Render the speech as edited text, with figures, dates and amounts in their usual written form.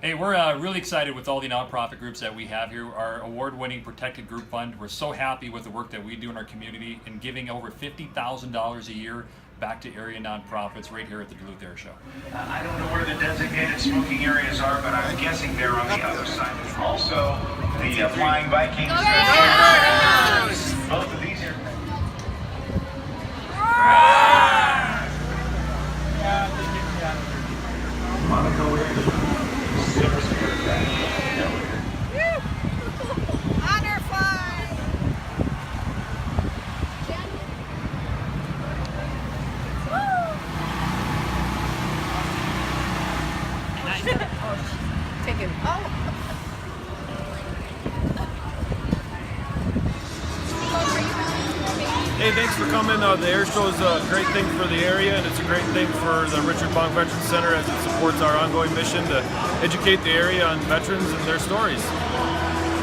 Hey, we're really excited with all the nonprofit groups that we have here. Our award-winning Protected Group Fund. We're so happy with the work that we do in our community and giving over $50,000 a year back to area nonprofits right here at the Duluth Airshow. I don't know where the designated smoking areas are, but I'm guessing they're on the other side. Also, the Flying Vikings. Both of these are. Monica Williams. Honor fly! Take him. Oh! Hey, thanks for coming. The air show is a great thing for the area, and it's a great thing for the Richard Bong Veterans Center as it supports our ongoing mission to educate the area on veterans and their stories.